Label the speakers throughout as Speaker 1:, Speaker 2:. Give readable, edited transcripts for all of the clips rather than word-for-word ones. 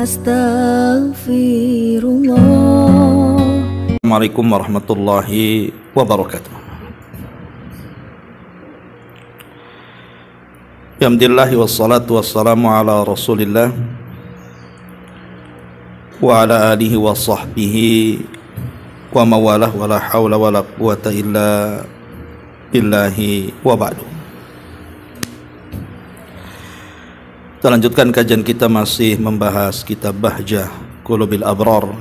Speaker 1: Astaghfirullah.
Speaker 2: Assalamualaikum warahmatullahi wabarakatuh. Alhamdulillah wassalatu wassalamu ala Rasulillah wa ala alihi wa sahbihi wa mawalah wa la hawla wa la quwata illa billahi wa ba'du. Kita lanjutkan kajian kita, masih membahas kitab Bahjah Qulubil Abrar,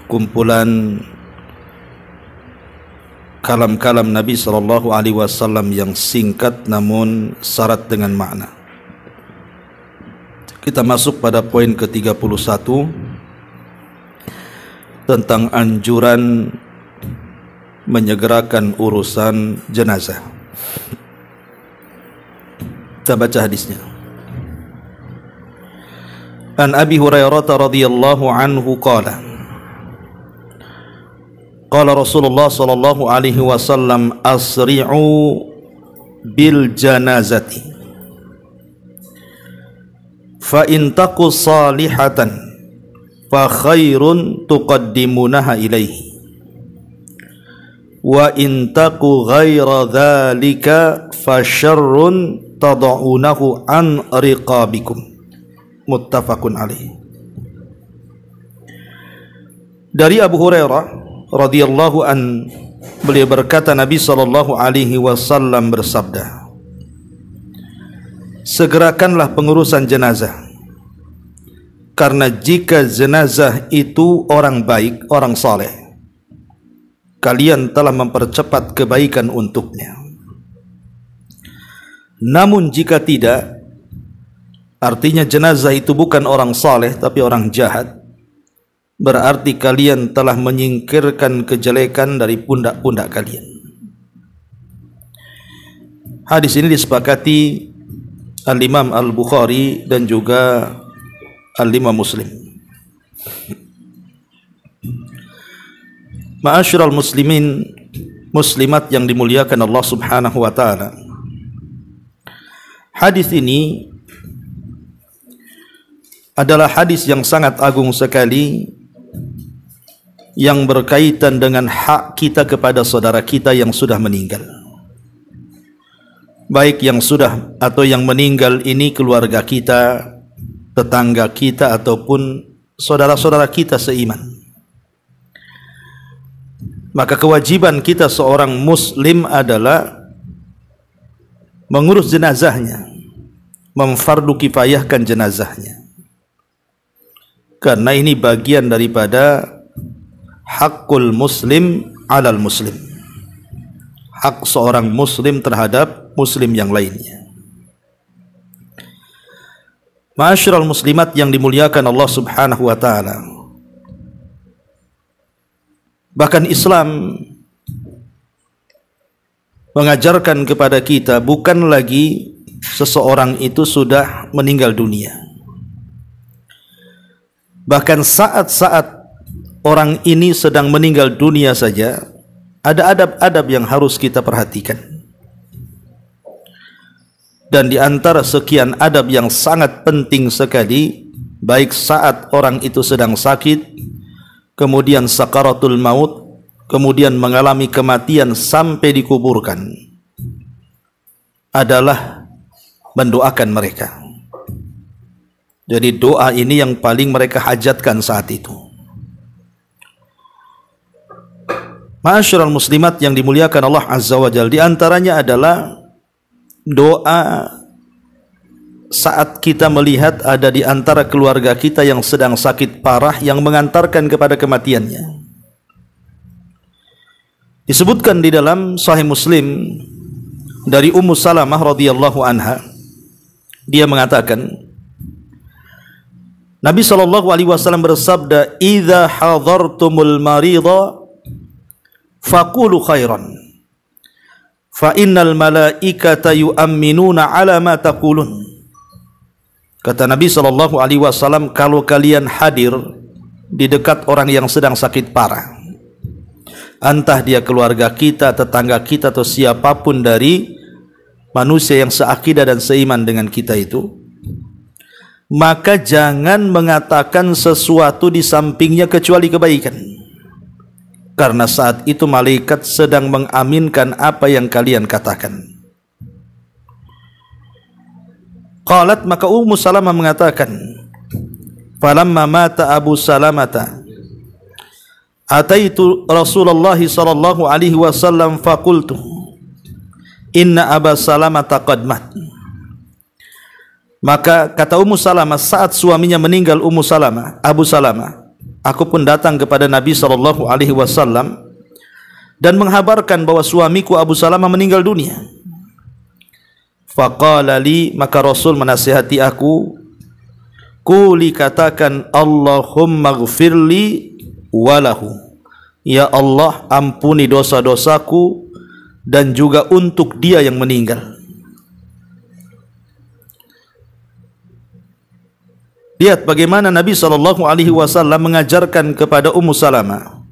Speaker 2: kumpulan kalam-kalam Nabi SAW yang singkat namun syarat dengan makna. Kita masuk pada poin ke-31 tentang anjuran menyegerakan urusan jenazah. Kita baca hadisnya. An Abi Hurairah radhiyallahu anhu qala qala Rasulullah sallallahu alaihi wasallam asri'u bil janazati fa in taku salihatan fa khairun tuqaddimunaha ilaihi wa in taku ghaira dhalika fa syarrun tad'unahu an riqabikum. Muttafaqun alaih. Dari Abu Hurairah radhiyallahu an, beliau berkata, Nabi sallallahu alaihi wasallam bersabda, segerakanlah pengurusan jenazah, karena jika jenazah itu orang baik, orang saleh, kalian telah mempercepat kebaikan untuknya. Namun jika tidak, artinya jenazah itu bukan orang saleh tapi orang jahat, berarti kalian telah menyingkirkan kejelekan dari pundak-pundak kalian. Hadis ini disepakati Al-Imam Al-Bukhari dan juga Al-Imam Muslim. Ma'asyiral muslimin muslimat yang dimuliakan Allah Subhanahu wa taala. Hadis ini adalah hadis yang sangat agung sekali, yang berkaitan dengan hak kita kepada saudara kita yang sudah meninggal. Baik yang sudah atau yang meninggal ini keluarga kita, tetangga kita, ataupun saudara-saudara kita seiman. Maka kewajiban kita seorang muslim adalah mengurus jenazahnya, memfardu kifayahkan jenazahnya. Karena ini bagian daripada hakul muslim alal muslim, hak seorang muslim terhadap muslim yang lainnya. Ma'asyiral muslimat yang dimuliakan Allah Subhanahu wa taala, bahkan Islam mengajarkan kepada kita bukan lagi seseorang itu sudah meninggal dunia. Bahkan saat-saat orang ini sedang meninggal dunia saja, ada adab-adab yang harus kita perhatikan. Dan di antara sekian adab yang sangat penting sekali, baik saat orang itu sedang sakit, kemudian sakaratul maut, kemudian mengalami kematian sampai dikuburkan, adalah mendoakan mereka. Jadi doa ini yang paling mereka hajatkan saat itu. Ma'asyiral muslimat yang dimuliakan Allah Azza wa Jalla, di antaranya adalah doa saat kita melihat ada di antara keluarga kita yang sedang sakit parah yang mengantarkan kepada kematiannya. Disebutkan di dalam Sahih Muslim dari Ummu Salamah radhiyallahu anha, dia mengatakan, Nabi SAW bersabda, "Idza hadartumul marida faqulu khairan, fa innal malaikata yu'minuna ala ma taqulun." Kata Nabi SAW, kalau kalian hadir di dekat orang yang sedang sakit parah, entah dia keluarga kita, tetangga kita, atau siapapun dari manusia yang seakidah dan seiman dengan kita itu, maka jangan mengatakan sesuatu di sampingnya kecuali kebaikan, karena saat itu malaikat sedang mengaminkan apa yang kalian katakan. Qalat, maka Ummu Salamah mengatakan, falamma mata Abu Salamata ataitu Rasulullah sallallahu alaihi wasallam faqultu inna Aba Salamata qad mat. Maka kata Ummu Salamah, saat suaminya meninggal Abu Salamah, aku pun datang kepada Nabi sallallahu alaihi wasallam dan menghabarkan bahwa suamiku Abu Salamah meninggal dunia. Faqala li, maka Rasul menasihati aku, quli, katakan, Allahumma ghfirli walahu, ya Allah ampuni dosa-dosaku dan juga untuk dia yang meninggal. Lihat bagaimana Nabi SAW mengajarkan kepada Ummu Salamah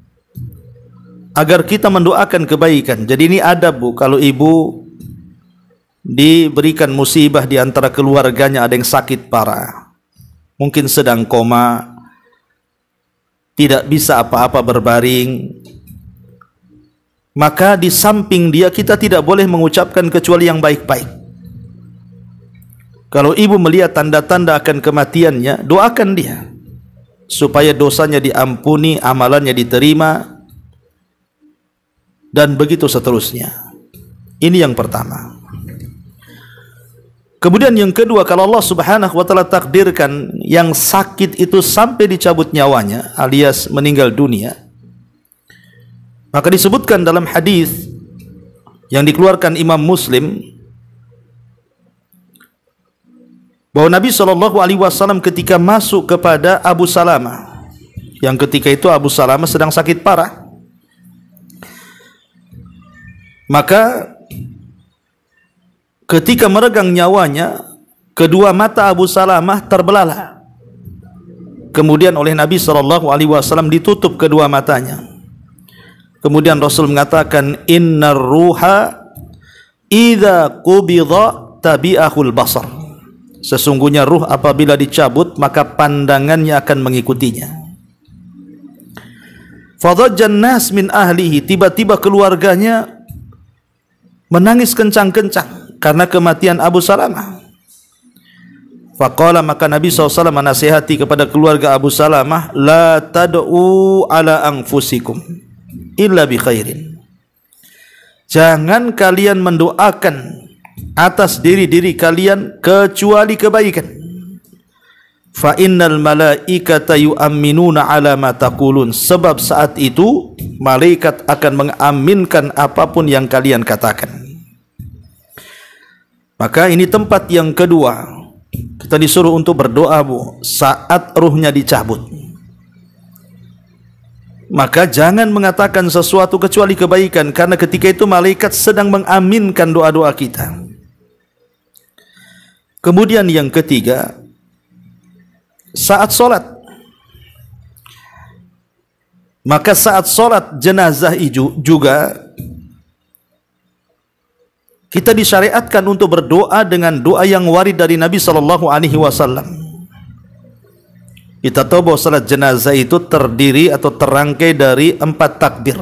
Speaker 2: agar kita mendoakan kebaikan. Jadi ini adab, Bu, kalau ibu diberikan musibah di antara keluarganya, ada yang sakit parah, mungkin sedang koma, tidak bisa apa-apa berbaring, maka di samping dia kita tidak boleh mengucapkan kecuali yang baik-baik. Kalau ibu melihat tanda-tanda akan kematiannya, doakan dia supaya dosanya diampuni, amalannya diterima, dan begitu seterusnya. Ini yang pertama. Kemudian yang kedua, kalau Allah Subhanahu wa taala takdirkan yang sakit itu sampai dicabut nyawanya alias meninggal dunia, maka disebutkan dalam hadis yang dikeluarkan Imam Muslim bahwa Nabi SAW ketika masuk kepada Abu Salamah, yang ketika itu Abu Salamah sedang sakit parah, maka ketika meregang nyawanya, kedua mata Abu Salamah terbelalak. Kemudian oleh Nabi SAW ditutup kedua matanya. Kemudian Rasul mengatakan, innar ruha idza qubidha tabi'ahul basar. Sesungguhnya ruh apabila dicabut maka pandangannya akan mengikutinya. Fadhajjan nas min ahlihi, tiba-tiba keluarganya menangis kencang-kencang karena kematian Abu Salamah. Faqala, maka Nabi SAW menasihati kepada keluarga Abu Salamah, la tad'u ala anfusikum illa bi khairin. Jangan kalian mendoakan atas diri-diri kalian kecuali kebaikan. Fa innal malaikata yu'minuna ala ma taqulun. Sebab saat itu malaikat akan mengaminkan apapun yang kalian katakan. Maka ini tempat yang kedua, kita disuruh untuk berdoa, Bu, saat ruhnya dicabut. Maka jangan mengatakan sesuatu kecuali kebaikan, karena ketika itu malaikat sedang mengaminkan doa-doa kita. Kemudian yang ketiga, saat sholat. Maka saat sholat jenazah juga kita disyariatkan untuk berdoa dengan doa yang warid dari Nabi SAW. Kita tahu bahwa salat jenazah itu terdiri atau terangkai dari 4 takbir.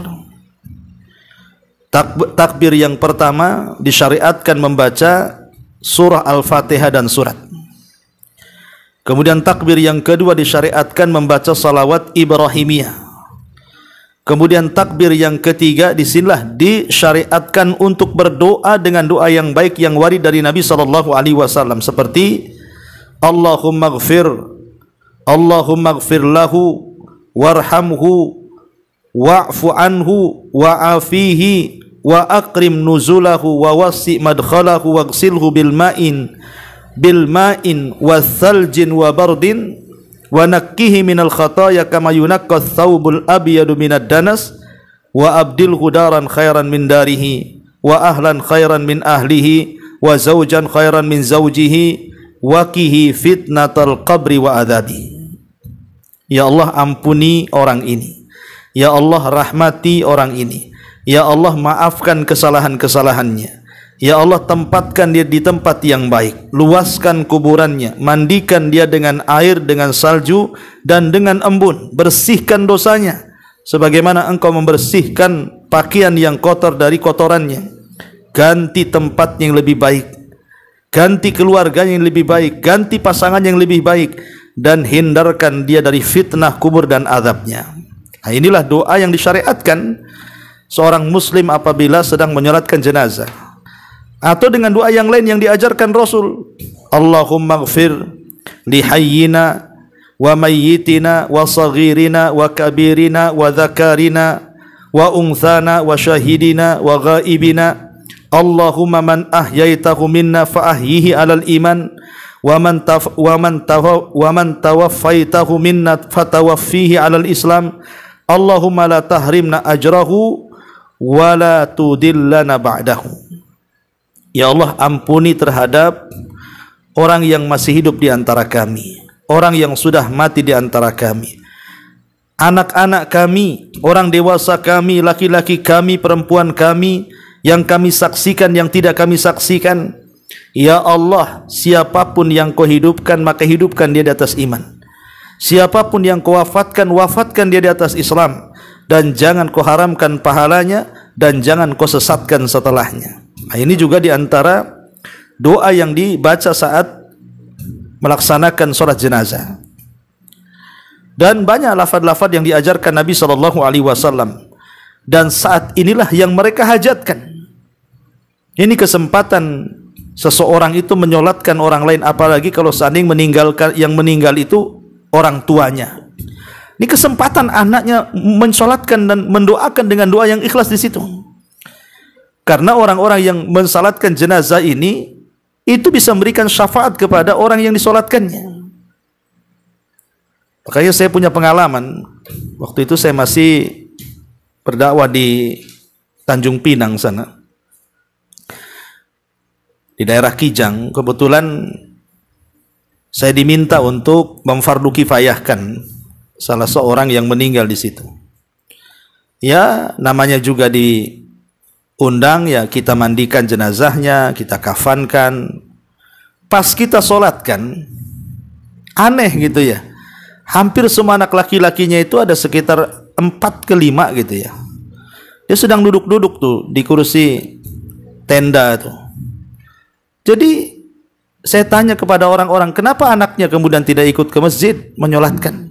Speaker 2: Takbir yang pertama disyariatkan membaca surah Al-Fatihah dan surat. Kemudian takbir yang kedua disyariatkan membaca salawat Ibrahimiyah. Kemudian takbir yang ketiga disinilah disyariatkan untuk berdoa dengan doa yang baik yang warid dari Nabi SAW, seperti Allahumma ghfir lahu warhamhu wa'fu anhu wa'afihi wa akrim nuzulahu wa wasi' madkhalahu waghsilhu bil ma'in wathaljin wa bardin wa nakkihi minal khataya kama yunaqqa thawbul abyadu minad danas wa abdilhu daran khairan min darihi wa ahlan khairan min ahlihi wa zawjan khairan min zawjihi wa qihi fitnatal qabri wa adzabi. Ya Allah, ampuni orang ini. Ya Allah, rahmati orang ini. Ya Allah, maafkan kesalahan-kesalahannya. Ya Allah, tempatkan dia di tempat yang baik, luaskan kuburannya, mandikan dia dengan air, dengan salju dan dengan embun, bersihkan dosanya sebagaimana engkau membersihkan pakaian yang kotor dari kotorannya. Ganti tempat yang lebih baik, ganti keluarganya yang lebih baik, ganti pasangan yang lebih baik, dan hindarkan dia dari fitnah kubur dan azabnya. Nah, inilah doa yang disyariatkan seorang muslim apabila sedang menyolatkan jenazah. Atau dengan doa yang lain yang diajarkan Rasul, Allahumma gfir li hayyina wa mayyitina wa saghirina wa kabirina wa dhakarina wa unthana wa syahidina wa ghaibina. Allahumma man ahyaitahu minna fa ahyihi alal iman wa man tawaffaitahu minna fatawaffihi alal islam. Allahumma la tahrimna ajrahu wa la tudillana ba'dahu. Ya Allah, ampuni terhadap orang yang masih hidup di antara kami, orang yang sudah mati di antara kami, anak-anak kami, orang dewasa kami, laki-laki kami, perempuan kami, yang kami saksikan, yang tidak kami saksikan. Ya Allah, siapapun yang kau hidupkan, maka hidupkan dia di atas iman. Siapapun yang kau wafatkan, wafatkan dia di atas Islam. Dan jangan kau haramkan pahalanya, dan jangan kau sesatkan setelahnya. Nah, ini juga diantara doa yang dibaca saat melaksanakan sholat jenazah. Dan banyak lafaz-lafaz yang diajarkan Nabi SAW. Dan saat inilah yang mereka hajatkan. Ini kesempatan seseorang itu menyolatkan orang lain, apalagi kalau seandainya yang meninggal itu orang tuanya. Ini kesempatan anaknya mensolatkan dan mendoakan dengan doa yang ikhlas di situ. Karena orang-orang yang mensalatkan jenazah ini itu bisa memberikan syafaat kepada orang yang disolatkannya. Makanya saya punya pengalaman. Waktu itu saya masih berdakwah di Tanjung Pinang sana, di daerah Kijang. Kebetulan saya diminta untuk memfardu kifayahkan salah seorang yang meninggal di situ. Ya, namanya juga diundang, ya kita mandikan jenazahnya, kita kafankan. Pas kita solatkan, aneh gitu ya, hampir semua anak laki-lakinya itu ada sekitar 4 ke 5 gitu ya. Dia sedang duduk-duduk tuh di kursi tenda tuh. Jadi saya tanya kepada orang-orang, kenapa anaknya kemudian tidak ikut ke masjid menyolatkan?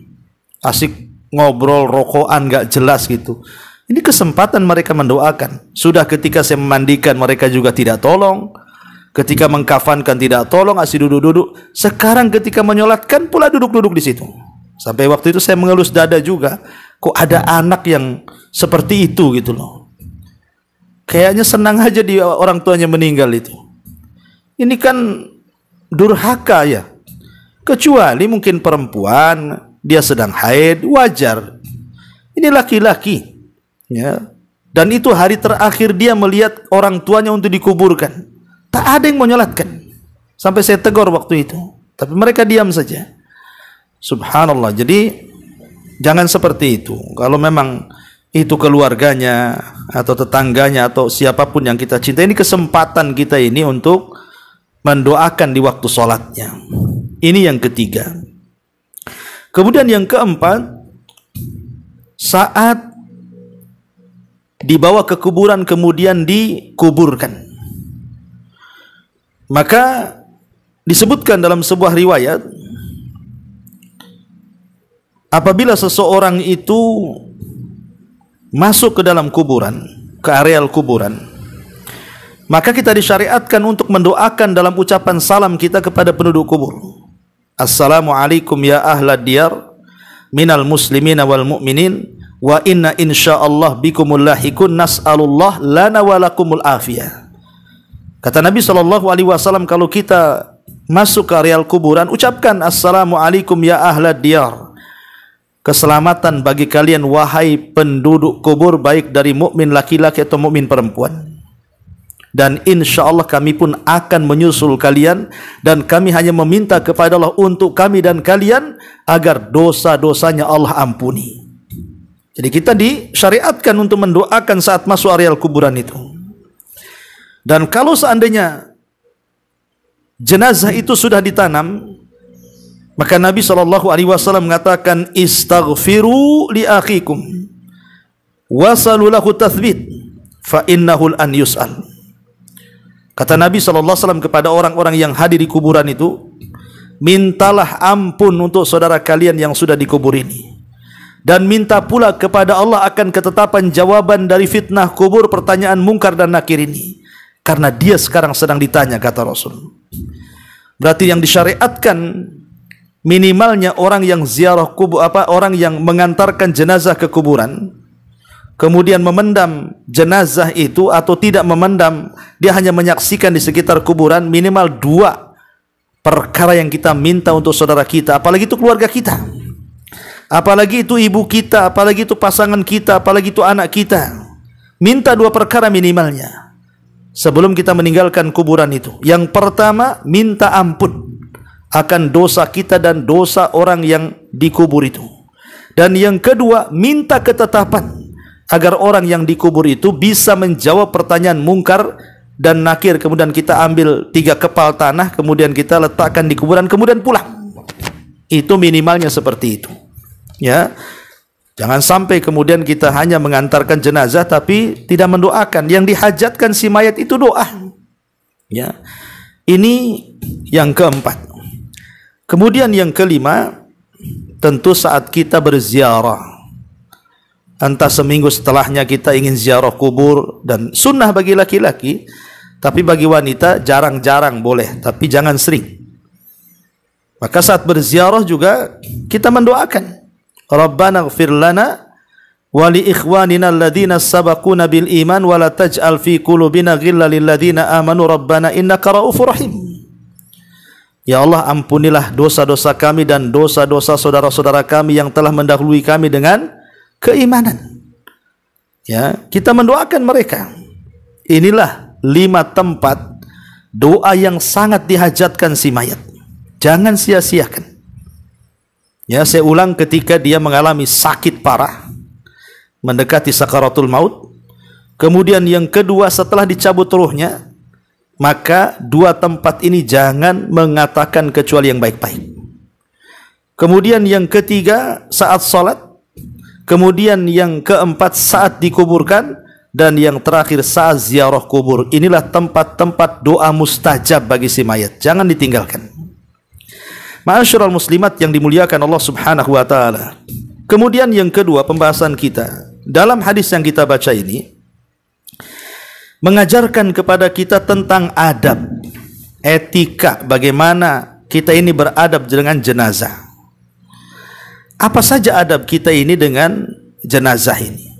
Speaker 2: Asik ngobrol, rokokan, gak jelas gitu. Ini kesempatan mereka mendoakan. Sudah ketika saya memandikan, mereka juga tidak tolong. Ketika mengkafankan tidak tolong, asik duduk-duduk. Sekarang ketika menyolatkan pula duduk-duduk di situ. Sampai waktu itu saya mengelus dada juga. Kok ada anak yang seperti itu gitu loh. Kayaknya senang aja di orang tuanya meninggal itu. Ini kan durhaka ya. Kecuali mungkin perempuan, dia sedang haid, wajar. Ini laki-laki, ya. Dan itu hari terakhir dia melihat orang tuanya untuk dikuburkan. Tak ada yang menyolatkan. Sampai saya tegur waktu itu. Tapi mereka diam saja. Subhanallah. Jadi jangan seperti itu. Kalau memang itu keluarganya atau tetangganya atau siapapun yang kita cintai, ini kesempatan kita ini untuk mendoakan di waktu sholatnya. Ini yang ketiga. Kemudian yang keempat, saat dibawa ke kuburan kemudian dikuburkan, maka disebutkan dalam sebuah riwayat, apabila seseorang itu masuk ke dalam kuburan, ke areal kuburan, maka kita disyariatkan untuk mendoakan dalam ucapan salam kita kepada penduduk kubur. Assalamualaikum ya ahlad diyar minal muslimina wal mu'minin wa inna insyaallah bikumul lahikun nas'alullah lana walakumul afiyah. Kata Nabi SAW, kalau kita masuk ke areal kuburan, ucapkan Assalamualaikum ya ahlad diyar. Keselamatan bagi kalian wahai penduduk kubur, baik dari mukmin laki-laki atau mukmin perempuan. Dan insya Allah kami pun akan menyusul kalian, dan kami hanya meminta kepada Allah untuk kami dan kalian agar dosa-dosanya Allah ampuni. Jadi kita disyariatkan untuk mendoakan saat masuk areal kuburan itu. Dan kalau seandainya jenazah itu sudah ditanam, maka Nabi SAW mengatakan, istaghfiru li akhikum wasalu lahu tathbit fa innahu an yus'al. Kata Nabi SAW kepada orang-orang yang hadir di kuburan itu, mintalah ampun untuk saudara kalian yang sudah dikubur ini, dan minta pula kepada Allah akan ketetapan jawaban dari fitnah kubur, pertanyaan mungkar dan nakir ini, karena dia sekarang sedang ditanya, kata Rasul. Berarti yang disyariatkan minimalnya orang yang ziarah kubur, orang yang mengantarkan jenazah ke kuburan, kemudian memendam jenazah itu atau tidak memendam, dia hanya menyaksikan di sekitar kuburan, minimal 2 perkara yang kita minta untuk saudara kita, apalagi itu keluarga kita, apalagi itu ibu kita, apalagi itu pasangan kita, apalagi itu anak kita. Minta 2 perkara minimalnya sebelum kita meninggalkan kuburan itu. Yang pertama, minta ampun akan dosa kita dan dosa orang yang dikubur itu. Dan yang kedua, minta ketetapan agar orang yang dikubur itu bisa menjawab pertanyaan mungkar dan nakir. Kemudian kita ambil 3 kepal tanah, kemudian kita letakkan di kuburan, kemudian pulang. Itu minimalnya seperti itu. Ya, jangan sampai kemudian kita hanya mengantarkan jenazah tapi tidak mendoakan. Yang dihajatkan si mayat itu doa. Ya, ini yang keempat. Kemudian yang kelima, tentu saat kita berziarah, entah seminggu setelahnya kita ingin ziarah kubur, dan sunnah bagi laki-laki, tapi bagi wanita jarang-jarang boleh, tapi jangan sering. Maka saat berziarah juga kita mendoakan, Rabbana ighfir lana wa li ikhwanina alladhina sabaquna bil iman wa la taj'al fi qulubina ghillan lil ladzina amanu rabbana innaka raufur rahim. Ya Allah, ampunilah dosa-dosa kami dan dosa-dosa saudara-saudara kami yang telah mendahului kami dengan keimanan. Ya, kita mendoakan mereka. Inilah 5 tempat doa yang sangat dihajatkan si mayat. Jangan sia-siakan. Ya, saya ulang, ketika dia mengalami sakit parah, mendekati sakaratul maut, kemudian yang kedua setelah dicabut ruhnya, maka 2 tempat ini jangan mengatakan kecuali yang baik-baik. Kemudian yang ketiga saat sholat, kemudian yang keempat saat dikuburkan, dan yang terakhir saat ziarah kubur. Inilah tempat-tempat doa mustajab bagi si mayat, jangan ditinggalkan. Ma'asyiral muslimat yang dimuliakan Allah Subhanahu wa taala. Kemudian yang kedua pembahasan kita dalam hadis yang kita baca ini mengajarkan kepada kita tentang adab, etika, bagaimana kita ini beradab dengan jenazah. Apa saja adab kita ini dengan jenazah ini?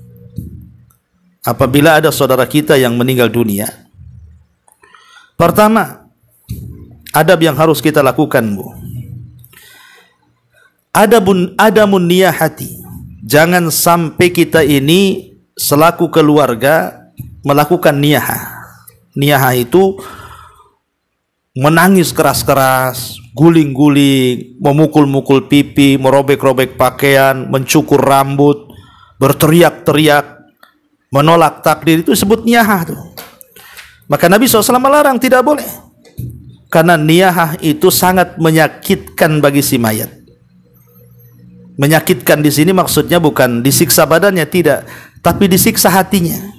Speaker 2: Apabila ada saudara kita yang meninggal dunia, pertama, adab yang harus kita lakukan, Bu, adamun niyahati. Jangan sampai kita ini selaku keluarga melakukan niyahah. Niyahah itu menangis keras-keras, guling-guling, memukul-mukul pipi, merobek-robek pakaian, mencukur rambut, berteriak-teriak, menolak takdir, itu disebut niyahah tuh. Maka Nabi SAW melarang, tidak boleh. Karena niyahah itu sangat menyakitkan bagi si mayat. Menyakitkan di sini maksudnya bukan disiksa badannya, tidak, tapi disiksa hatinya.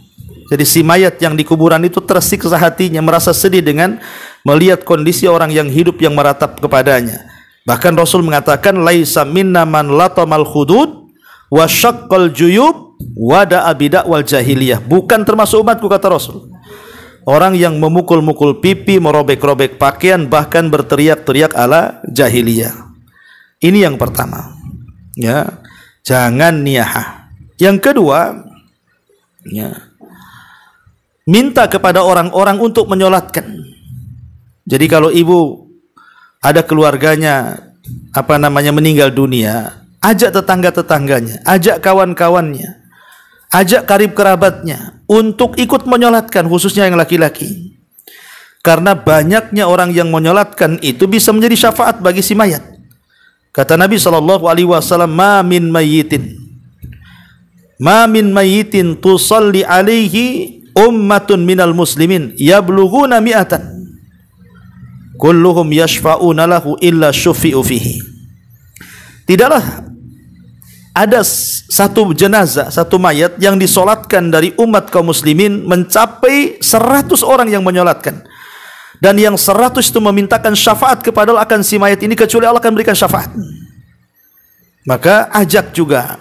Speaker 2: Jadi si mayat yang di kuburan itu tersiksa hatinya, merasa sedih dengan melihat kondisi orang yang hidup yang meratap kepadanya. Bahkan Rasul mengatakan, laisa minna man latamal khudud wa syaqqal juyub wa da'a bid'wal jahiliyah. Bukan termasuk umatku, kata Rasul, orang yang memukul-mukul pipi, merobek-robek pakaian, bahkan berteriak-teriak ala jahiliyah. Ini yang pertama. Ya, jangan niyahah. Yang kedua, ya, minta kepada orang-orang untuk menyolatkan. Jadi kalau ibu ada keluarganya meninggal dunia, ajak tetangga-tetangganya, ajak kawan-kawannya, ajak karib kerabatnya untuk ikut menyolatkan, khususnya yang laki-laki. Karena banyaknya orang yang menyolatkan itu bisa menjadi syafaat bagi si mayat. Kata Nabi SAW, ma min mayyitin tusalli alaihi ummatun minal muslimin yablughuna mi'atan kulluhum yashfa'una lahu illa syufi'u fihi. Tidaklah ada satu jenazah, satu mayat yang disolatkan dari umat kaum muslimin mencapai 100 orang yang menyolatkan, dan yang 100 itu memintakan syafaat kepada Allah akan si mayat ini, kecuali Allah akan berikan syafaat. Maka ajak juga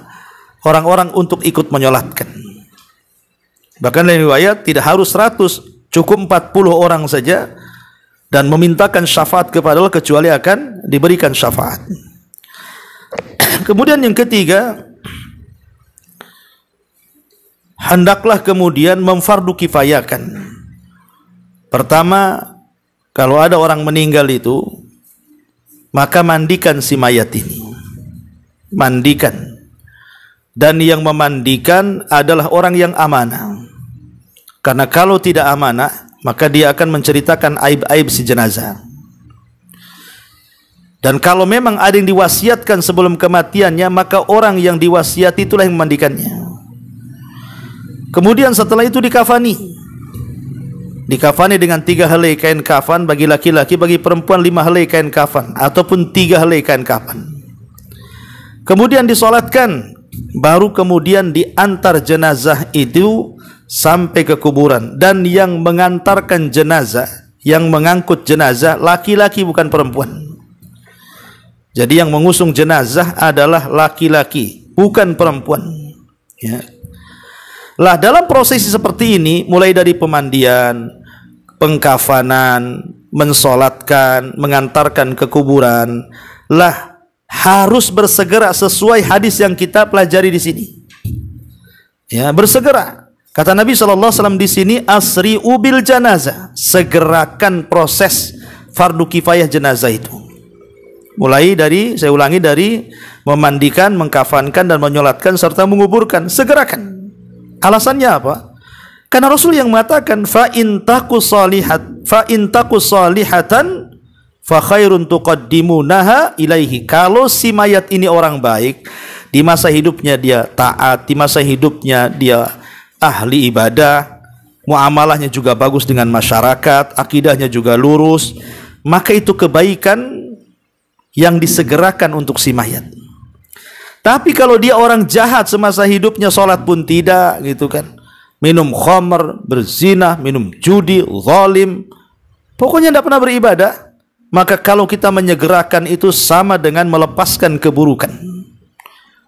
Speaker 2: orang-orang untuk ikut menyolatkan. Bahkan dalam riwayat tidak harus 100, cukup 40 orang saja dan memintakan syafaat kepada Allah, kecuali akan diberikan syafaat. Kemudian yang ketiga, hendaklah kemudian memfardu kifayakan. Pertama, kalau ada orang meninggal itu, maka mandikan si mayat ini. Mandikan. Dan yang memandikan adalah orang yang amanah. Karena kalau tidak amanah, maka dia akan menceritakan aib-aib si jenazah. Dan kalau memang ada yang diwasiatkan sebelum kematiannya, maka orang yang diwasiati itulah yang memandikannya. Kemudian setelah itu dikafani. Dikafani dengan 3 helai kain kafan bagi laki-laki, bagi perempuan 5 helai kain kafan, ataupun 3 helai kain kafan. Kemudian disolatkan, baru kemudian diantar jenazah itu sampai ke kuburan. Dan yang mengantarkan jenazah, yang mengangkut jenazah, laki-laki bukan perempuan. Jadi yang mengusung jenazah adalah laki-laki, bukan perempuan. Ya. Lah dalam prosesi seperti ini, mulai dari pemandian, pengkafanan, mensolatkan, mengantarkan ke kuburan, lah harus bersegera sesuai hadis yang kita pelajari di sini. Ya, bersegera. Kata Nabi SAW di sini, asri'u bil janazah, segerakan proses fardu kifayah jenazah itu. Mulai dari, saya ulangi, dari memandikan, mengkafankan dan menyolatkan serta menguburkan, segerakan. Alasannya apa? Karena Rasul yang mengatakan fa in taku salihatan fa khairun tuqaddimunaha ilaihi. Kalau si mayat ini orang baik, di masa hidupnya dia taat, di masa hidupnya dia ahli ibadah, muamalahnya juga bagus dengan masyarakat, akidahnya juga lurus, maka itu kebaikan yang disegerakan untuk si mayat. Tapi kalau dia orang jahat semasa hidupnya, sholat pun tidak, gitu kan, minum khamr, berzina, minum judi, zalim, pokoknya tidak pernah beribadah, maka kalau kita menyegerakan itu sama dengan melepaskan keburukan.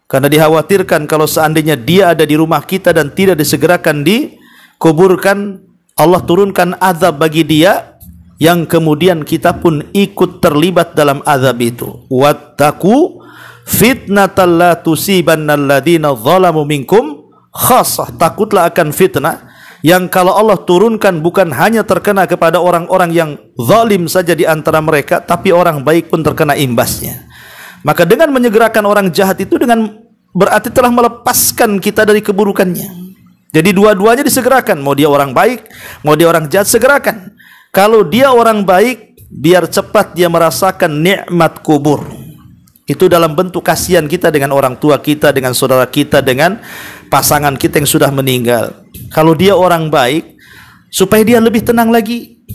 Speaker 2: Karena dikhawatirkan kalau seandainya dia ada di rumah kita dan tidak disegerakan dikuburkan, Allah turunkan azab bagi dia, yang kemudian kita pun ikut terlibat dalam azab itu. Wattaqu fitnatal la tusibanna alladziina zalamu minkum khassah. Takutlah akan fitnah yang kalau Allah turunkan bukan hanya terkena kepada orang-orang yang zalim saja di antara mereka, tapi orang baik pun terkena imbasnya. Maka dengan menyegerakan orang jahat itu, dengan berarti telah melepaskan kita dari keburukannya. Jadi dua-duanya disegerakan, mau dia orang baik, mau dia orang jahat, segerakan. Kalau dia orang baik, biar cepat dia merasakan nikmat kubur. Itu dalam bentuk kasihan kita dengan orang tua kita, dengan saudara kita, dengan pasangan kita yang sudah meninggal. Kalau dia orang baik, supaya dia lebih tenang lagi.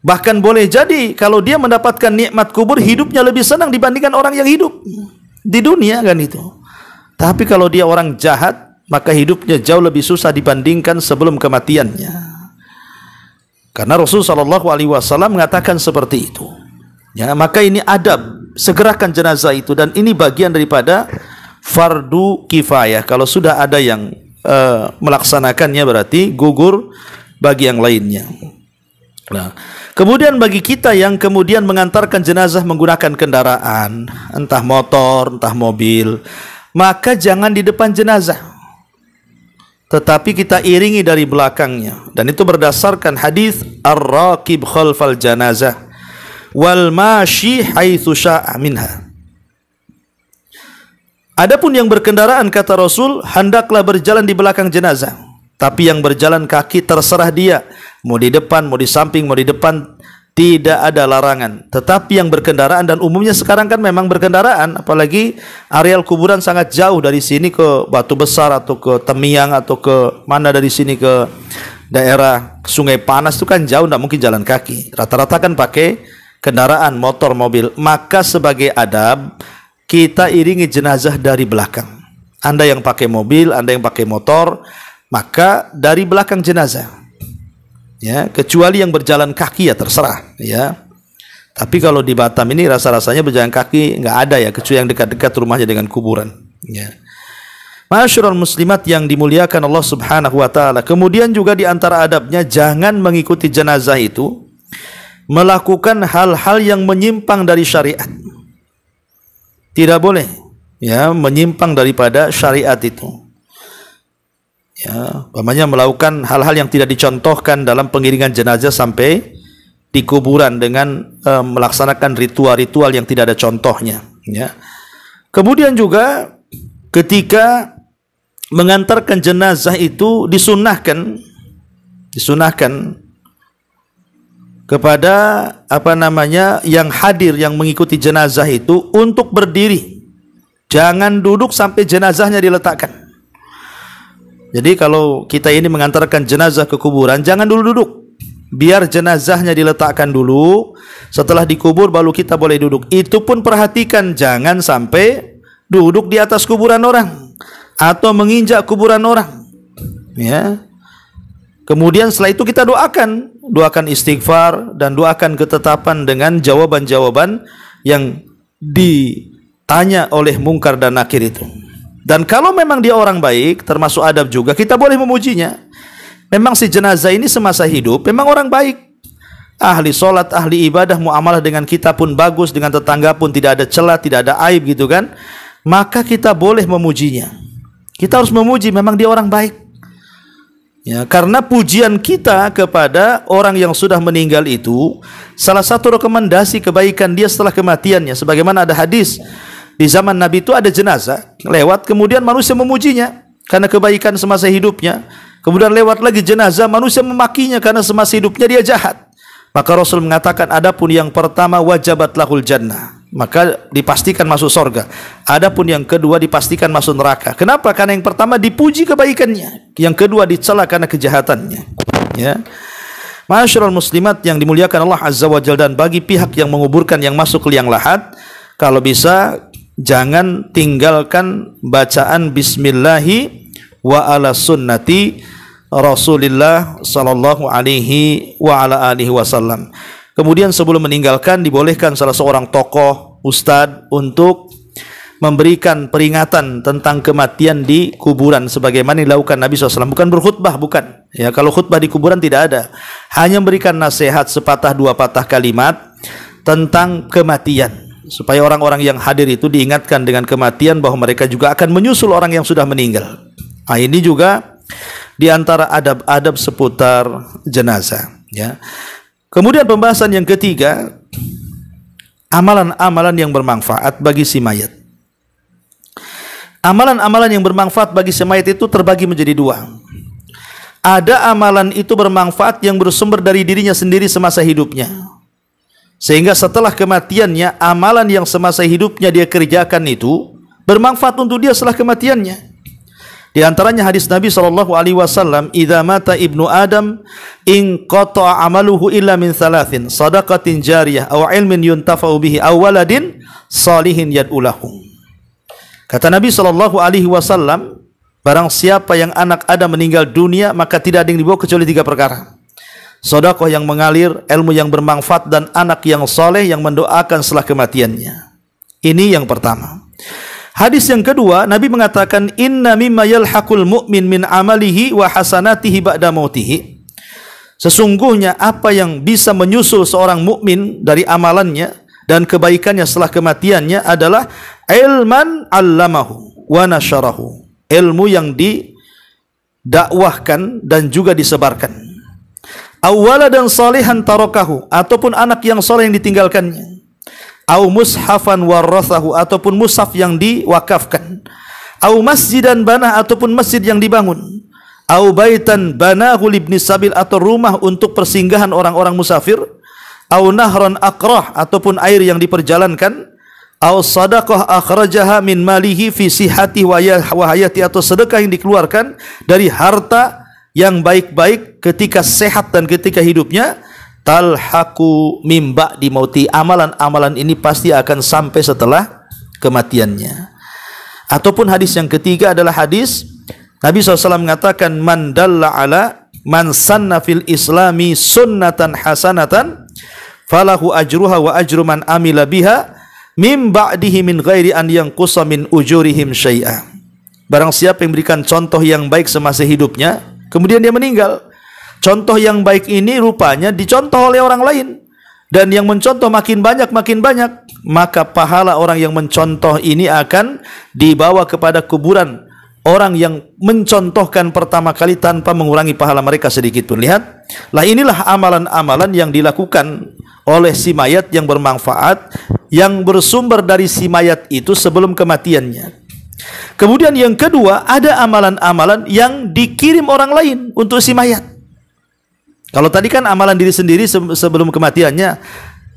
Speaker 2: Bahkan boleh jadi kalau dia mendapatkan nikmat kubur, hidupnya lebih senang dibandingkan orang yang hidup di dunia, kan itu. Tapi kalau dia orang jahat, maka hidupnya jauh lebih susah dibandingkan sebelum kematiannya. Karena Rasulullah SAW mengatakan seperti itu. Ya, maka ini adab, segerakan jenazah itu, dan ini bagian daripada fardu kifayah. Kalau sudah ada yang melaksanakannya, berarti gugur bagi yang lainnya. Nah, kemudian bagi kita yang kemudian mengantarkan jenazah menggunakan kendaraan, entah motor, entah mobil, maka jangan di depan jenazah, tetapi kita iringi dari belakangnya. Dan itu berdasarkan hadis ar-raqib khalfal janazah wal mashi haitsu sya'a minha. Adapun yang berkendaraan, kata Rasul, hendaklah berjalan di belakang jenazah. Tapi yang berjalan kaki terserah dia, mau di depan, mau di samping, mau di depan, tidak ada larangan. Tetapi yang berkendaraan, dan umumnya sekarang kan memang berkendaraan, apalagi areal kuburan sangat jauh dari sini ke Batu Besar atau ke Temiang atau ke mana dari sini ke daerah Sungai Panas itu kan jauh, tidak mungkin jalan kaki. Rata-rata kan pakai kendaraan, motor, mobil. Maka sebagai adab kita iringi jenazah dari belakang. Anda yang pakai mobil, Anda yang pakai motor, maka dari belakang jenazah. Ya, kecuali yang berjalan kaki ya terserah, ya. Tapi kalau di Batam ini rasa-rasanya berjalan kaki nggak ada ya, kecuali yang dekat-dekat rumahnya dengan kuburan. Ya. Ma'asyiral muslimat yang dimuliakan Allah Subhanahu wa taala. Kemudian juga di antara adabnya jangan mengikuti jenazah itu melakukan hal-hal yang menyimpang dari syariat. Tidak boleh ya menyimpang daripada syariat itu. Ya, umpamanya melakukan hal-hal yang tidak dicontohkan dalam pengiringan jenazah sampai di kuburan dengan melaksanakan ritual-ritual yang tidak ada contohnya. Ya. Kemudian juga ketika mengantarkan jenazah itu disunahkan kepada yang hadir yang mengikuti jenazah itu untuk berdiri. Jangan duduk sampai jenazahnya diletakkan. Jadi kalau kita ini mengantarkan jenazah ke kuburan, jangan dulu duduk. Biar jenazahnya diletakkan dulu, setelah dikubur baru kita boleh duduk. Itu pun perhatikan, jangan sampai duduk di atas kuburan orang atau menginjak kuburan orang. Ya. Kemudian setelah itu kita doakan istighfar dan doakan ketetapan dengan jawaban-jawaban yang ditanya oleh Mungkar dan Nakir itu. Dan kalau memang dia orang baik, termasuk adab juga, kita boleh memujinya. Memang si jenazah ini semasa hidup memang orang baik, ahli sholat, ahli ibadah, muamalah dengan kita pun bagus, dengan tetangga pun tidak ada celah, tidak ada aib gitu kan. Maka kita boleh memujinya. Kita harus memuji, memang dia orang baik. Ya, karena pujian kita kepada orang yang sudah meninggal itu salah satu rekomendasi kebaikan dia setelah kematiannya. Sebagaimana ada hadis, di zaman Nabi itu ada jenazah lewat, kemudian manusia memujinya karena kebaikan semasa hidupnya. Kemudian lewat lagi jenazah, manusia memakinya karena semasa hidupnya dia jahat. Maka Rasul mengatakan, adapun yang pertama wajabat lahul jannah, maka dipastikan masuk surga. Adapun yang kedua dipastikan masuk neraka. Kenapa? Karena yang pertama dipuji kebaikannya, yang kedua dicela karena kejahatannya. Ya. Ma'asyiral muslimat yang dimuliakan Allah Azza wa Jalla, dan bagi pihak yang menguburkan yang masuk ke liang lahat, kalau bisa jangan tinggalkan bacaan bismillahi wa ala sunnati Rasulullah sallallahu alaihi wa ala alihi wasallam. Kemudian sebelum meninggalkan dibolehkan salah seorang tokoh, ustadz, untuk memberikan peringatan tentang kematian di kuburan sebagaimana dilakukan Nabi SAW. Bukan berkhutbah, bukan. Ya, kalau khutbah di kuburan tidak ada. Hanya memberikan nasihat sepatah dua patah kalimat tentang kematian, supaya orang-orang yang hadir itu diingatkan dengan kematian, bahwa mereka juga akan menyusul orang yang sudah meninggal. Nah, ini juga di antara adab-adab seputar jenazah. Ya. Kemudian pembahasan yang ketiga, amalan-amalan yang bermanfaat bagi si mayat. Amalan-amalan yang bermanfaat bagi si mayat itu terbagi menjadi dua. Ada amalan itu bermanfaat yang bersumber dari dirinya sendiri semasa hidupnya, sehingga setelah kematiannya amalan yang semasa hidupnya dia kerjakan itu bermanfaat untuk dia setelah kematiannya. Di antaranya hadis Nabi SAW, "Idza mata ibnu Adam in qata'a amaluhu illa min thalathin, sadaqatin jariyah aw ilmin yuntafa'u bihi aw waladin salihin yad'u lahu." Kata Nabi SAW, barang siapa yang anak Adam meninggal dunia, maka tidak ada yang dibawa kecuali tiga perkara: sedekah yang mengalir, ilmu yang bermanfaat, dan anak yang soleh yang mendoakan setelah kematiannya. Ini yang pertama. Hadis yang kedua, Nabi mengatakan, inna mimma yalhaqul mu'min min amalihi wa hasanatihi ba'da mautihi. Sesungguhnya apa yang bisa menyusul seorang mukmin dari amalannya dan kebaikannya setelah kematiannya adalah ilman 'allamahu wa nasyarahu. Ilmu yang didakwahkan dan juga disebarkan. Awwala dan salihan tarakahu, ataupun anak yang soleh yang ditinggalkannya. Au mushafan warathahu, ataupun mushaf yang diwakafkan. Au masjidan banah, ataupun masjid yang dibangun. Au baitan banahu libni sabil, atau rumah untuk persinggahan orang-orang musafir. au nahran aqrah, ataupun air yang diperjalankan, au sadaqah akhrajaha min malihi fi sihhati wa hayati, atau sedekah yang dikeluarkan dari harta yang baik-baik ketika sehat dan ketika hidupnya, talhaqu mim ba'di mauti, amalan-amalan ini pasti akan sampai setelah kematiannya. Ataupun hadis yang ketiga adalah hadis Nabi SAW mengatakan, man dalla ala man sanna fil islami sunnatan hasanatan falahu ajruha wa ajru man amila biha mim ba'dihi min ghairi an yanqusa min ujurihim syai'a. Barang siapa yang memberikan contoh yang baik semasa hidupnya, kemudian dia meninggal, contoh yang baik ini rupanya dicontoh oleh orang lain, dan yang mencontoh makin banyak, maka pahala orang yang mencontoh ini akan dibawa kepada kuburan orang yang mencontohkan pertama kali tanpa mengurangi pahala mereka sedikit pun. Lihat, lah inilah amalan-amalan yang dilakukan oleh si mayat yang bermanfaat, yang bersumber dari si mayat itu sebelum kematiannya. Kemudian yang kedua, ada amalan-amalan yang dikirim orang lain untuk si mayat. Kalau tadi kan amalan diri sendiri sebelum kematiannya,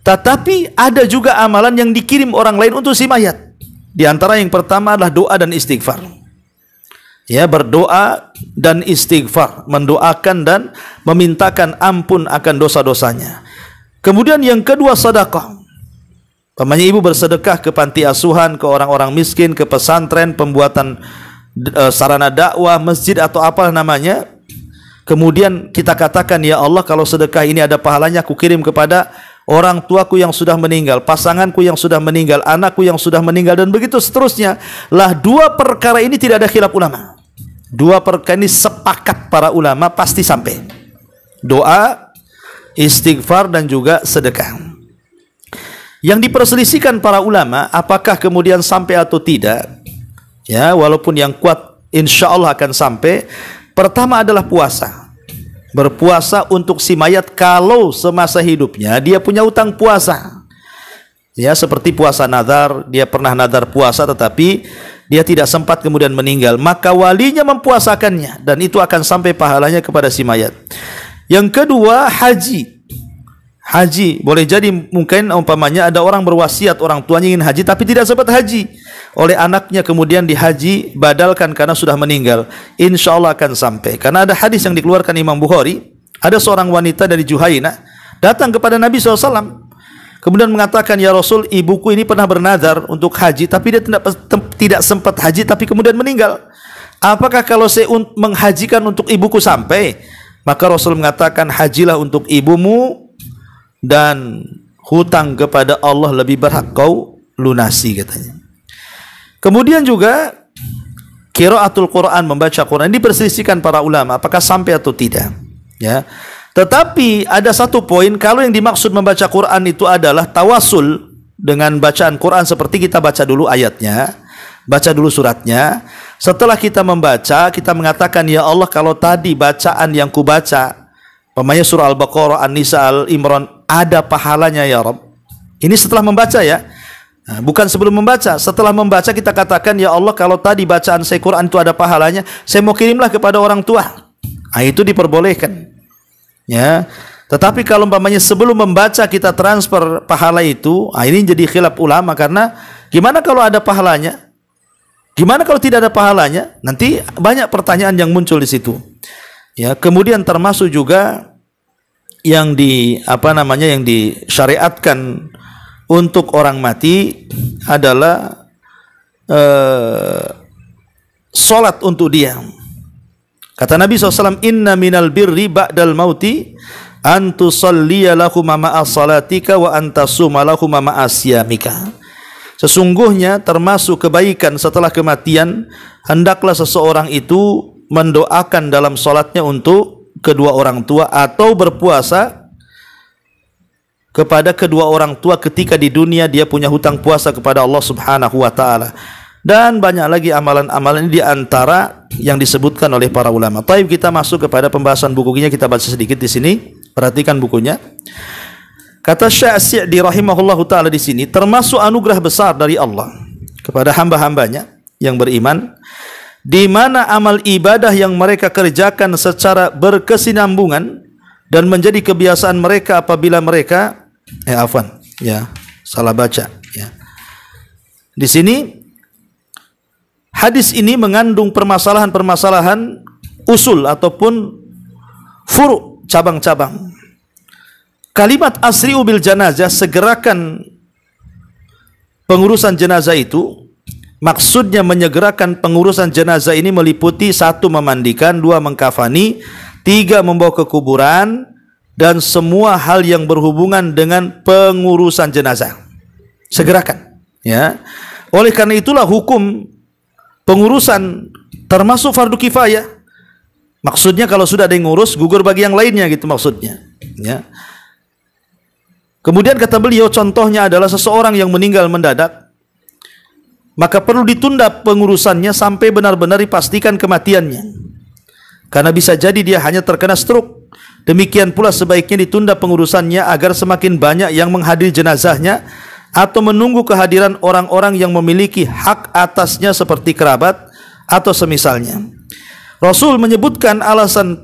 Speaker 2: tetapi ada juga amalan yang dikirim orang lain untuk si mayat. Di antara yang pertama adalah doa dan istighfar. Ya, berdoa dan istighfar, mendoakan dan memintakan ampun akan dosa-dosanya. Kemudian yang kedua, sedekah. Pamannya ibu bersedekah ke panti asuhan, ke orang-orang miskin, ke pesantren, pembuatan sarana dakwah, masjid atau apa namanya. Kemudian kita katakan, ya Allah, kalau sedekah ini ada pahalanya, aku kirim kepada orang tuaku yang sudah meninggal, pasanganku yang sudah meninggal, anakku yang sudah meninggal, dan begitu seterusnya. Lah, dua perkara ini tidak ada khilaf ulama. Dua perkara ini sepakat para ulama pasti sampai. Doa, istighfar, dan juga sedekah. Yang diperselisihkan para ulama apakah kemudian sampai atau tidak, ya, walaupun yang kuat insya Allah akan sampai. Pertama adalah puasa. Berpuasa untuk si mayat kalau semasa hidupnya dia punya utang puasa, ya, seperti puasa nazar, dia pernah nazar puasa tetapi dia tidak sempat kemudian meninggal, maka walinya mempuasakannya, dan itu akan sampai pahalanya kepada si mayat. Yang kedua, haji. Haji, boleh jadi mungkin umpamanya ada orang berwasiat, orang tuanya ingin haji tapi tidak sempat haji, oleh anaknya kemudian dihaji badalkan karena sudah meninggal, insya Allah akan sampai. Karena ada hadis yang dikeluarkan Imam Bukhari, ada seorang wanita dari Juhainah datang kepada Nabi SAW, kemudian mengatakan, ya Rasul, ibuku ini pernah bernazar untuk haji tapi dia tidak sempat haji tapi kemudian meninggal. Apakah kalau saya menghajikan untuk ibuku sampai? Maka Rasul mengatakan, hajilah untuk ibumu, dan hutang kepada Allah lebih berhak kau lunasi, katanya. Kemudian juga qiraatul Quran, membaca Quran, diperselisihkan para ulama apakah sampai atau tidak, ya. Tetapi ada satu poin, kalau yang dimaksud membaca Quran itu adalah tawasul dengan bacaan Quran, seperti kita baca dulu ayatnya, baca dulu suratnya, setelah kita membaca kita mengatakan, ya Allah, kalau tadi bacaan yang ku baca, pemanya surah Al-Baqarah, An-Nisa, Al-Imran, ada pahalanya ya Rabb. Ini setelah membaca, ya, nah, bukan sebelum membaca. Setelah membaca kita katakan, ya Allah, kalau tadi bacaan saya Quran itu ada pahalanya, saya mau kirimlah kepada orang tua. Nah, itu diperbolehkan, ya. Tetapi kalau umpamanya sebelum membaca kita transfer pahala itu, nah, ini jadi khilaf ulama, karena gimana kalau ada pahalanya? Gimana kalau tidak ada pahalanya? Nanti banyak pertanyaan yang muncul di situ. Ya, kemudian termasuk juga yang yang disyariatkan untuk orang mati adalah salat untuk dia. Kata Nabi SAW, inna minal birri ba'dal mauti an tusalliya lahum ma'a salatika wa antasuma lahum ma'a siyamika. Sesungguhnya termasuk kebaikan setelah kematian, hendaklah seseorang itu mendoakan dalam salatnya untuk kedua orang tua, atau berpuasa kepada kedua orang tua ketika di dunia dia punya hutang puasa kepada Allah Subhanahu wa taala. Dan banyak lagi amalan-amalan ini di antara yang disebutkan oleh para ulama. Taib, kita masuk kepada pembahasan bukunya, kita baca sedikit di sini. Perhatikan bukunya. Kata Syekh As-Sa'di rahimahullahu taala di sini, termasuk anugerah besar dari Allah kepada hamba-hambanya yang beriman, di mana amal ibadah yang mereka kerjakan secara berkesinambungan dan menjadi kebiasaan mereka apabila mereka Afwan, ya, salah baca, ya. Di sini hadis ini mengandung permasalahan-permasalahan usul ataupun furu', cabang-cabang. Kalimat asri'u bil janazah, segerakan pengurusan jenazah itu, maksudnya menyegerakan pengurusan jenazah ini meliputi 1. Memandikan, 2. Mengkafani, 3. Membawa ke kuburan, dan semua hal yang berhubungan dengan pengurusan jenazah. Segerakan, ya. Oleh karena itulah hukum pengurusan termasuk fardu kifayah. Maksudnya kalau sudah ada yang ngurus, gugur bagi yang lainnya, gitu maksudnya, ya. Kemudian kata beliau, contohnya adalah seseorang yang meninggal mendadak, maka perlu ditunda pengurusannya sampai benar-benar dipastikan kematiannya. Karena bisa jadi dia hanya terkena stroke. Demikian pula sebaiknya ditunda pengurusannya agar semakin banyak yang menghadiri jenazahnya atau menunggu kehadiran orang-orang yang memiliki hak atasnya seperti kerabat atau semisalnya. Rasul menyebutkan alasan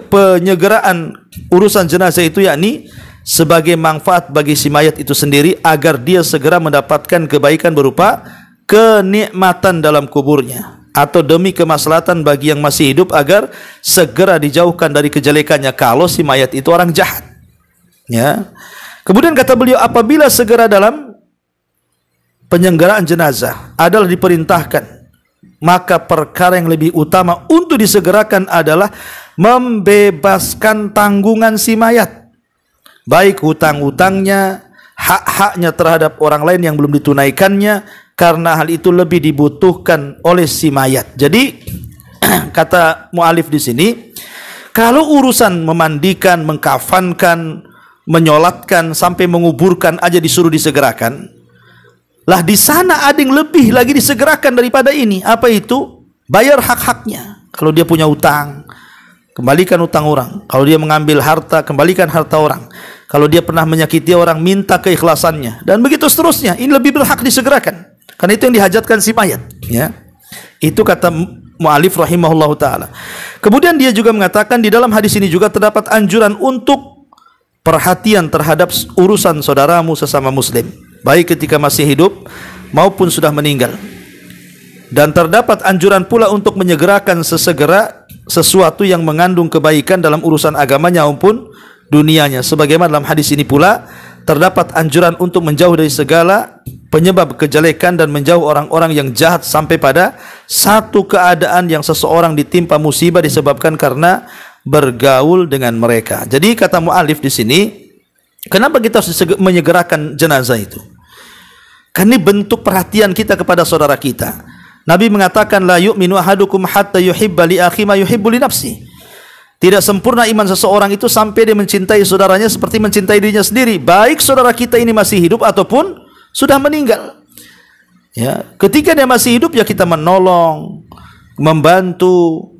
Speaker 2: penyegeraan urusan jenazah itu yakni sebagai manfaat bagi si mayat itu sendiri agar dia segera mendapatkan kebaikan berupa kenikmatan dalam kuburnya, atau demi kemaslahatan bagi yang masih hidup agar segera dijauhkan dari kejelekannya kalau si mayat itu orang jahat, ya. Kemudian kata beliau, apabila segera dalam penyelenggaraan jenazah adalah diperintahkan, maka perkara yang lebih utama untuk disegerakan adalah membebaskan tanggungan si mayat, baik hutang-hutangnya, hak-haknya terhadap orang lain yang belum ditunaikannya, karena hal itu lebih dibutuhkan oleh si mayat. Jadi kata mu'alif di sini, kalau urusan memandikan, mengkafankan, menyolatkan sampai menguburkan aja disuruh disegerakan, lah di sana ada yang lebih lagi disegerakan daripada ini. Apa itu? Bayar hak-haknya. Kalau dia punya utang, kembalikan utang orang. Kalau dia mengambil harta, kembalikan harta orang. Kalau dia pernah menyakiti orang, minta keikhlasannya, dan begitu seterusnya. Ini lebih berhak disegerakan, karena itu yang dihajatkan si mayat, ya. Itu kata mu'alif rahimahullahu ta'ala. Kemudian dia juga mengatakan di dalam hadis ini juga terdapat anjuran untuk perhatian terhadap urusan saudaramu sesama muslim, baik ketika masih hidup maupun sudah meninggal. Dan terdapat anjuran pula untuk menyegerakan sesegera sesuatu yang mengandung kebaikan dalam urusan agamanya maupun dunianya. Sebagaimana dalam hadis ini pula terdapat anjuran untuk menjauh dari segala penyebab kejelekan dan menjauh orang-orang yang jahat sampai pada satu keadaan yang seseorang ditimpa musibah disebabkan karena bergaul dengan mereka. Jadi kata mu'alif di sini, kenapa kita harus menyegerakan jenazah itu? Karena ini bentuk perhatian kita kepada saudara kita. Nabi mengatakan, la yu'minu ahadukum hatta yuhibba li akhi ma yuhibbu li nafsi. Tidak sempurna iman seseorang itu sampai dia mencintai saudaranya seperti mencintai dirinya sendiri, baik saudara kita ini masih hidup ataupun sudah meninggal. Ya, ketika dia masih hidup ya kita menolong, membantu,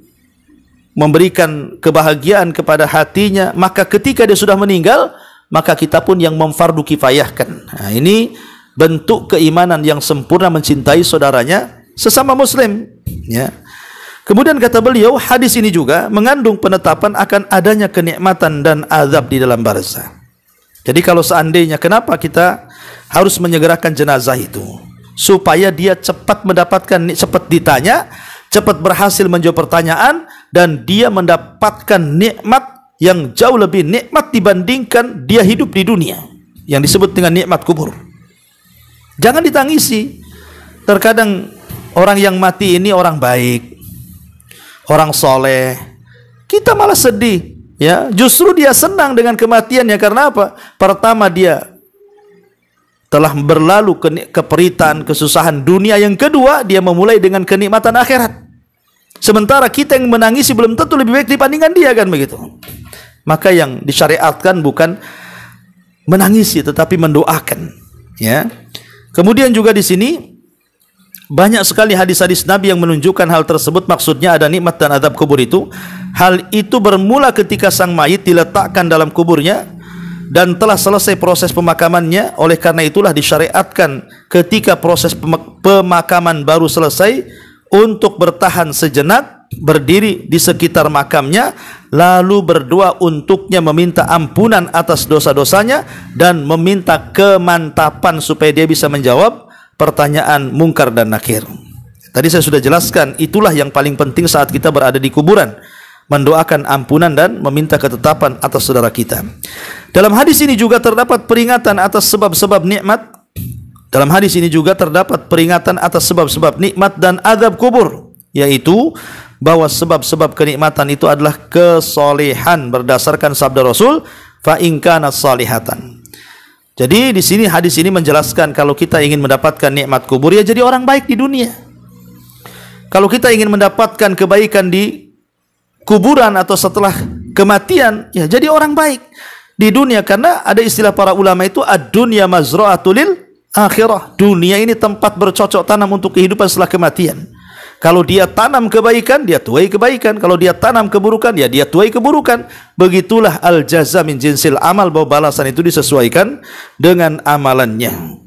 Speaker 2: memberikan kebahagiaan kepada hatinya. Maka ketika dia sudah meninggal, maka kita pun yang memfardu kifayahkan. Nah, ini bentuk keimanan yang sempurna, mencintai saudaranya sesama muslim, ya. Kemudian kata beliau, hadis ini juga mengandung penetapan akan adanya kenikmatan dan azab di dalam barzah. Jadi kalau seandainya, kenapa kita harus menyegerakan jenazah itu? Supaya dia cepat mendapatkan, cepat ditanya, cepat berhasil menjawab pertanyaan, dan dia mendapatkan nikmat yang jauh lebih nikmat dibandingkan dia hidup di dunia, yang disebut dengan nikmat kubur. Jangan ditangisi. Terkadang orang yang mati ini orang baik, orang soleh, kita malah sedih, ya. Justru dia senang dengan kematiannya. Karena apa? Pertama, dia telah berlalu keperitan, kesusahan dunia. Yang kedua, dia memulai dengan kenikmatan akhirat. Sementara kita yang menangisi belum tentu lebih baik dibandingkan dia, kan begitu. Maka yang disyariatkan bukan menangisi tetapi mendoakan, ya. Kemudian juga di sini banyak sekali hadis-hadis Nabi yang menunjukkan hal tersebut. Maksudnya ada nikmat dan azab kubur itu. Hal itu bermula ketika sang mayit diletakkan dalam kuburnya dan telah selesai proses pemakamannya. Oleh karena itulah disyariatkan ketika proses pemakaman baru selesai untuk bertahan sejenak berdiri di sekitar makamnya, lalu berdoa untuknya, meminta ampunan atas dosa-dosanya dan meminta kemantapan supaya dia bisa menjawab pertanyaan mungkar dan nakir. Tadi saya sudah jelaskan, itulah yang paling penting saat kita berada di kuburan, mendoakan ampunan dan meminta ketetapan atas saudara kita. Dalam hadis ini juga terdapat peringatan atas sebab-sebab nikmat. Dalam hadis ini juga terdapat peringatan atas sebab-sebab nikmat dan azab kubur, yaitu bahwa sebab-sebab kenikmatan itu adalah kesolehan berdasarkan sabda Rasul, fa in kana salihatan. Jadi di sini hadis ini menjelaskan kalau kita ingin mendapatkan nikmat kubur, ya jadi orang baik di dunia. Kalau kita ingin mendapatkan kebaikan di kuburan atau setelah kematian, ya jadi orang baik di dunia. Karena ada istilah para ulama itu, ad-dunya mazra'atul lil akhirah. Dunia ini tempat bercocok tanam untuk kehidupan setelah kematian. Kalau dia tanam kebaikan, dia tuai kebaikan. Kalau dia tanam keburukan, ya dia tuai keburukan. Begitulah al-jaza min jinsil amal, bahwa balasan itu disesuaikan dengan amalannya.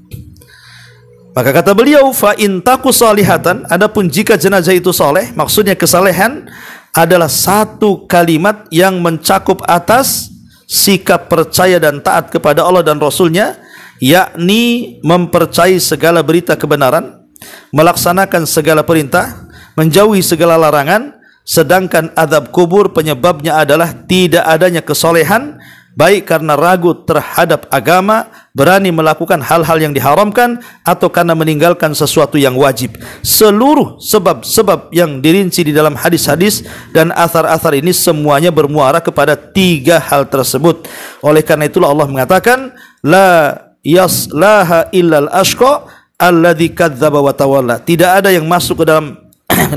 Speaker 2: Maka kata beliau, fa in taku salihatan, adapun jika jenazah itu soleh, maksudnya kesalehan adalah satu kalimat yang mencakup atas sikap percaya dan taat kepada Allah dan Rasulnya, yakni mempercayai segala berita kebenaran, melaksanakan segala perintah, menjauhi segala larangan. Sedangkan azab kubur penyebabnya adalah tidak adanya kesolehan, baik karena ragu terhadap agama, berani melakukan hal-hal yang diharamkan, atau karena meninggalkan sesuatu yang wajib. Seluruh sebab-sebab yang dirinci di dalam hadis-hadis dan athar-athar ini semuanya bermuara kepada tiga hal tersebut. Oleh karena itulah Allah mengatakan, la yaslaha illal ashqa alladzi kadzdzaba wa tawalla. Tidak ada yang masuk ke dalam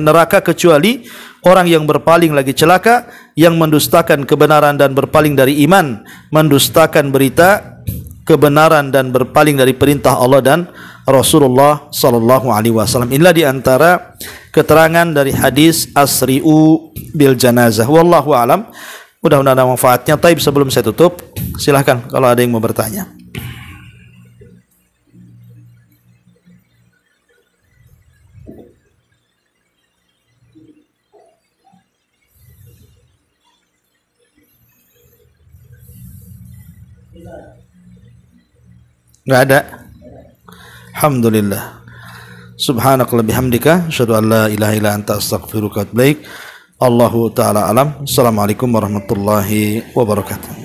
Speaker 2: neraka kecuali orang yang berpaling lagi celaka, yang mendustakan kebenaran dan berpaling dari iman, mendustakan berita kebenaran dan berpaling dari perintah Allah dan Rasulullah sallallahu alaihi wasallam. Inilah di antara keterangan dari hadis asri'u bil janazah. Wallahu alam. Mudah-mudahan ada manfaatnya. Taib, sebelum saya tutup, silahkan kalau ada yang mau bertanya. Enggak ada. Alhamdulillah. Subhanakallahumma bihamdika asyhadu an la ilaha illa anta astaghfiruka wa atubu ilaik. Allahu taala alam. Assalamualaikum warahmatullahi wabarakatuh.